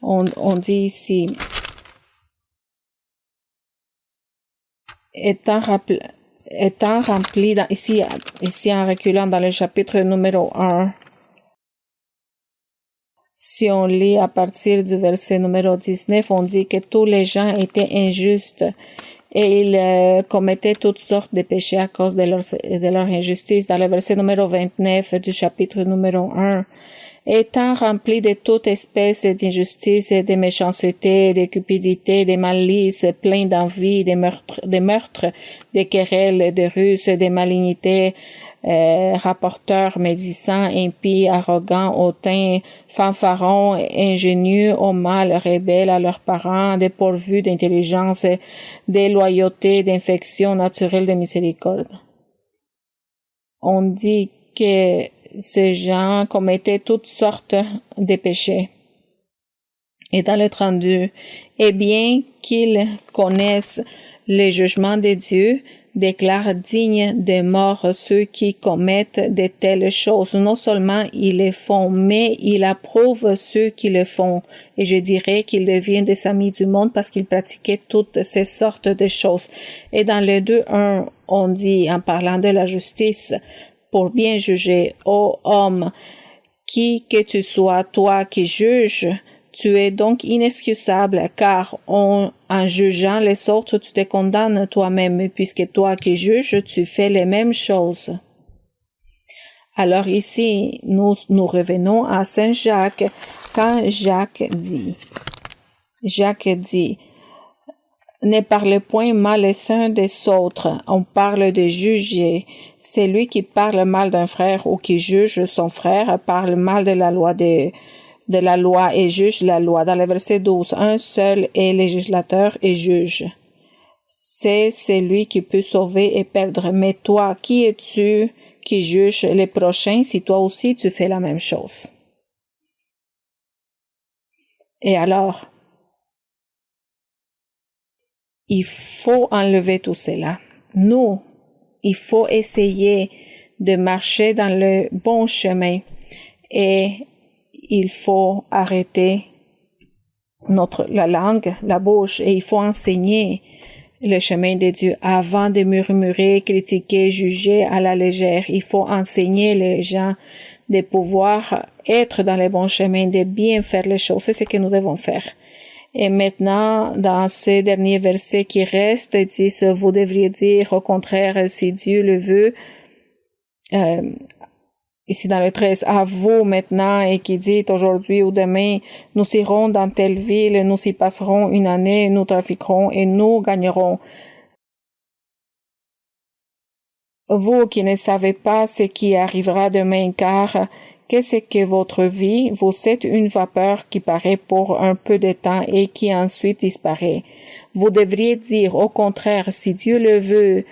on dit ici, étant rempli ici en reculant dans le chapitre numéro 1, si on lit à partir du verset numéro 19, on dit que tous les gens étaient injustes et ils commettaient toutes sortes de péchés à cause de leur injustice. Dans le verset numéro 29 du chapitre numéro 1, étant remplis de toute espèce d'injustice, de méchanceté, de cupidité, de malice, plein d'envie, de meurtres, de querelles, de ruses, de malignité, rapporteurs, médisants, impies, arrogants, hautains, fanfarons, ingénieux, au mal, rebelles à leurs parents, dépourvus d'intelligence, de loyauté, d'infection naturelle de miséricorde. On dit que ces gens commettaient toutes sortes de péchés. Et dans le 32, et bien qu'ils connaissent le jugement de Dieu, déclare dignes de mort ceux qui commettent de telles choses. Non seulement ils les font, mais ils approuvent ceux qui le font. Et je dirais qu'ils deviennent des amis du monde parce qu'ils pratiquaient toutes ces sortes de choses. Et dans le 2:1, on dit, en parlant de la justice, pour bien juger, ô homme, qui que tu sois, toi qui juges, tu es donc inexcusable, car en jugeant les autres, tu te condamnes toi-même, puisque toi qui juges, tu fais les mêmes choses. Alors ici, nous revenons à Saint Jacques, quand Jacques dit, ne parlez point mal les uns des autres, on parle de juger. Celui qui parle mal d'un frère ou qui juge son frère parle mal de la loi et juge la loi. Dans le verset 12, un seul est législateur et juge. C'est celui qui peut sauver et perdre. Mais toi, qui es-tu qui juge les prochains si toi aussi tu fais la même chose? Et alors, il faut enlever tout cela. Nous, il faut essayer de marcher dans le bon chemin et il faut arrêter la langue, la bouche, et il faut enseigner le chemin de Dieu avant de murmurer, critiquer, juger à la légère. Il faut enseigner les gens de pouvoir être dans les bons chemins, de bien faire les choses. C'est ce que nous devons faire. Et maintenant, dans ces derniers versets qui restent, ils disent, vous devriez dire au contraire, si Dieu le veut, ici dans le 13, à vous maintenant, et qui dit aujourd'hui ou demain, nous irons dans telle ville, nous y passerons une année, nous trafiquerons et nous gagnerons. Vous qui ne savez pas ce qui arrivera demain, car qu'est-ce que votre vie? Vous êtes une vapeur qui paraît pour un peu de temps et qui ensuite disparaît. Vous devriez dire, au contraire, si Dieu le veut,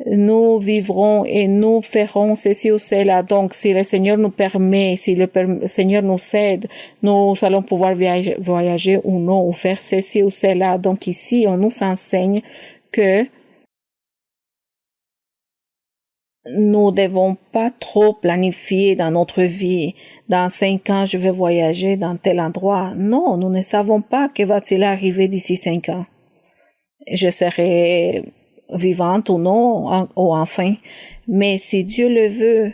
nous vivrons et nous ferons ceci ou cela. Donc, si le Seigneur nous permet, si le Seigneur nous aide, nous allons pouvoir voyager ou non, ou faire ceci ou cela. Donc, ici, on nous enseigne que nous devons pas trop planifier dans notre vie. Dans 5 ans, je vais voyager dans tel endroit. Non, nous ne savons pas que va-t-il arriver d'ici 5 ans. Je serai vivante ou non, ou enfin. Mais si Dieu le veut,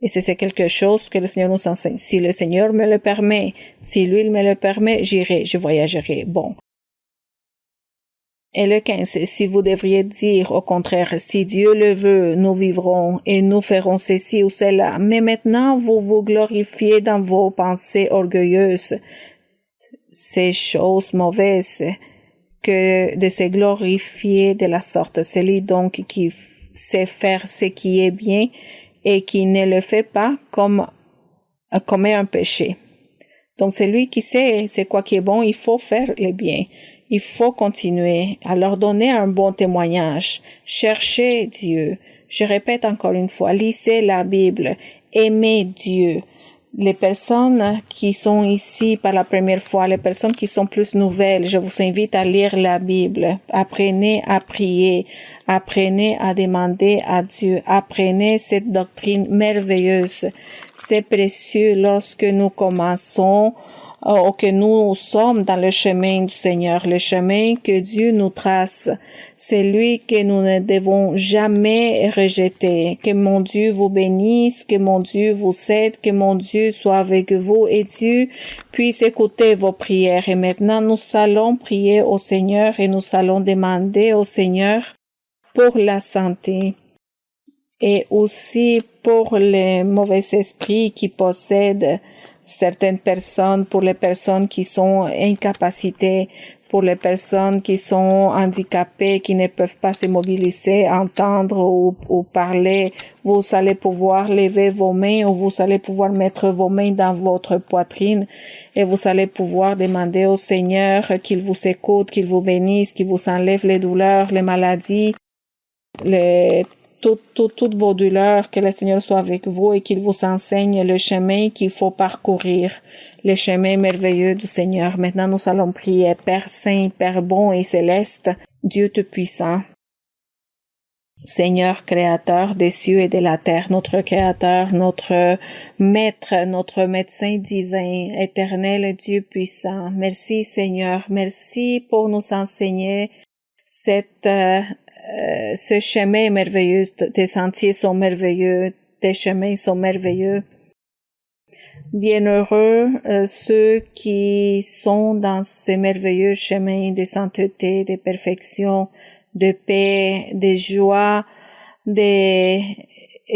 et c'est quelque chose que le Seigneur nous enseigne. Si le Seigneur me le permet, si lui il me le permet, j'irai, je voyagerai. Bon. Et le 15, si vous devriez dire au contraire, si Dieu le veut, nous vivrons et nous ferons ceci ou cela. Mais maintenant, vous vous glorifiez dans vos pensées orgueilleuses, ces choses mauvaises, que de se glorifier de la sorte. Celui donc qui sait faire ce qui est bien et qui ne le fait pas commet un péché. Donc celui qui sait c'est quoi qui est bon, il faut faire le bien. Il faut continuer à leur donner un bon témoignage. Cherchez Dieu. Je répète encore une fois, lisez la Bible. Aimez Dieu. Les personnes qui sont ici par la première fois, les personnes qui sont plus nouvelles, je vous invite à lire la Bible. Apprenez à prier. Apprenez à demander à Dieu. Apprenez cette doctrine merveilleuse. C'est précieux lorsque nous commençons que nous sommes dans le chemin du Seigneur, le chemin que Dieu nous trace. C'est lui que nous ne devons jamais rejeter. Que mon Dieu vous bénisse, que mon Dieu vous aide, que mon Dieu soit avec vous et Dieu puisse écouter vos prières. Et maintenant, nous allons prier au Seigneur et nous allons demander au Seigneur pour la santé et aussi pour les mauvais esprits qui possèdent certaines personnes, pour les personnes qui sont incapacitées, pour les personnes qui sont handicapées, qui ne peuvent pas se mobiliser, entendre ou parler. Vous allez pouvoir lever vos mains ou vous allez pouvoir mettre vos mains dans votre poitrine et vous allez pouvoir demander au Seigneur qu'il vous écoute, qu'il vous bénisse, qu'il vous enlève les douleurs, les maladies, toutes vos douleurs, que le Seigneur soit avec vous et qu'il vous enseigne le chemin qu'il faut parcourir, le chemin merveilleux du Seigneur. Maintenant, nous allons prier. Père Saint, Père bon et céleste, Dieu Tout-Puissant, Seigneur Créateur des cieux et de la terre, notre Créateur, notre Maître, notre médecin divin, éternel Dieu puissant. Merci Seigneur, merci pour nous enseigner ce chemin est merveilleux, tes sentiers sont merveilleux, tes chemins sont merveilleux. Bienheureux ceux qui sont dans ce merveilleux chemin de sainteté, de perfection, de paix, de joie, de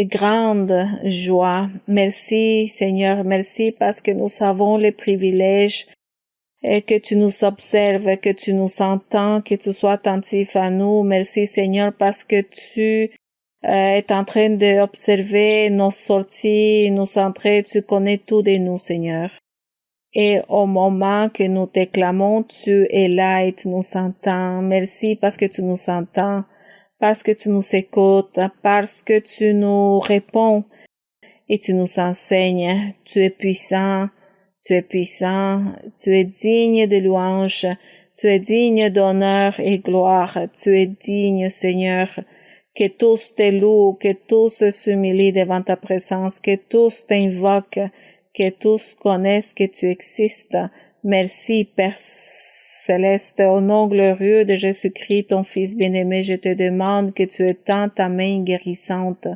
grande joie. Merci Seigneur, merci parce que nous avons le privilège et que tu nous observes, que tu nous entends, que tu sois attentif à nous. Merci Seigneur parce que tu es en train d'observer nos sorties, nos entrées, tu connais tout de nous Seigneur. Et au moment que nous te clamons, tu es là et tu nous entends. Merci parce que tu nous entends, parce que tu nous écoutes, parce que tu nous réponds et tu nous enseignes. Tu es puissant. Tu es puissant, tu es digne de louange, tu es digne d'honneur et gloire, tu es digne, Seigneur, que tous te louent, que tous s'humilient devant ta présence, que tous t'invoquent, que tous connaissent que tu existes. Merci, Père Céleste, au nom glorieux de Jésus-Christ, ton Fils bien-aimé, je te demande que tu étends ta main guérissante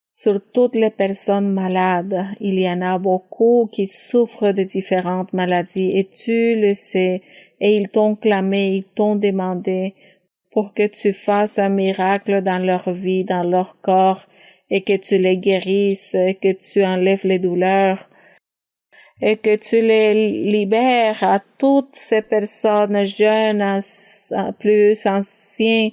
sur toutes les personnes malades. Il y en a beaucoup qui souffrent de différentes maladies et tu le sais et ils t'ont clamé, ils t'ont demandé pour que tu fasses un miracle dans leur vie, dans leur corps et que tu les guérisses et que tu enlèves les douleurs et que tu les libères à toutes ces personnes jeunes, plus anciens,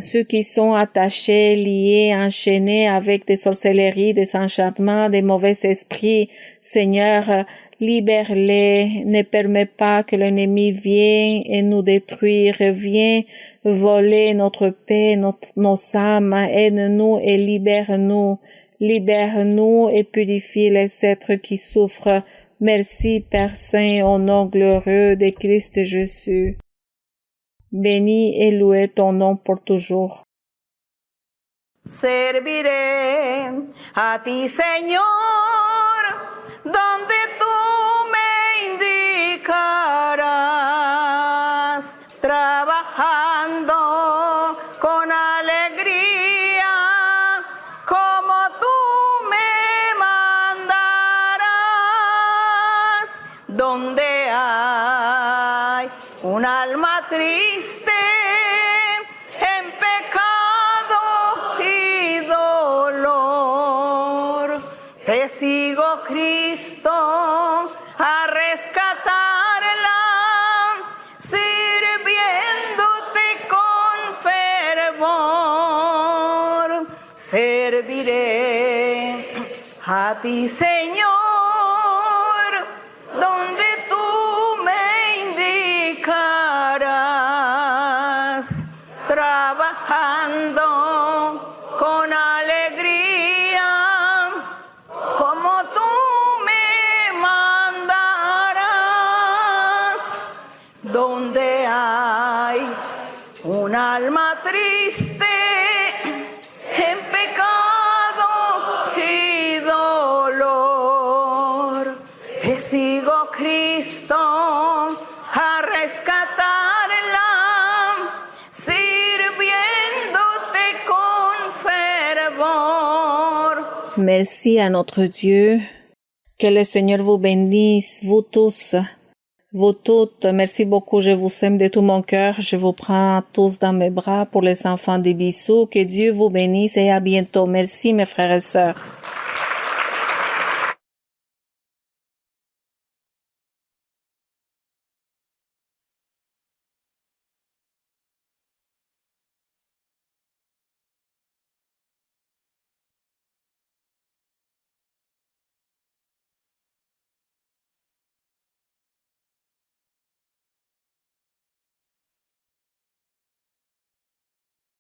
ceux qui sont attachés, liés, enchaînés avec des sorcelleries, des enchantements, des mauvais esprits. Seigneur, libère-les, ne permets pas que l'ennemi vienne et nous détruire, vienne voler notre paix, nos âmes, aide-nous et libère-nous. Libère-nous et purifie les êtres qui souffrent. Merci, Père Saint, au nom glorieux de Christ Jésus. Béni et loué ton nom pour toujours. Serviré a ti, Señor, donde tú me indicarás, trabajando con alegría, como tú me mandarás, donde hay un alma triste, en pecado y dolor. Te sigo, Cristo, a rescatarla, sirviéndote con fervor. Serviré a ti, Señor, donde tú me indicarás, trabajando con alegría, como tú me mandarás, donde hay un alma triste, en pecado y dolor. Te sigo, Cristo, a rescatarla, sirviéndote con fervor. Merci à notre Dieu. Que le Seigneur vous bénisse, vous tous, vous toutes. Merci beaucoup, je vous aime de tout mon cœur. Je vous prends tous dans mes bras pour les enfants des bisous. Que Dieu vous bénisse et à bientôt. Merci mes frères et sœurs.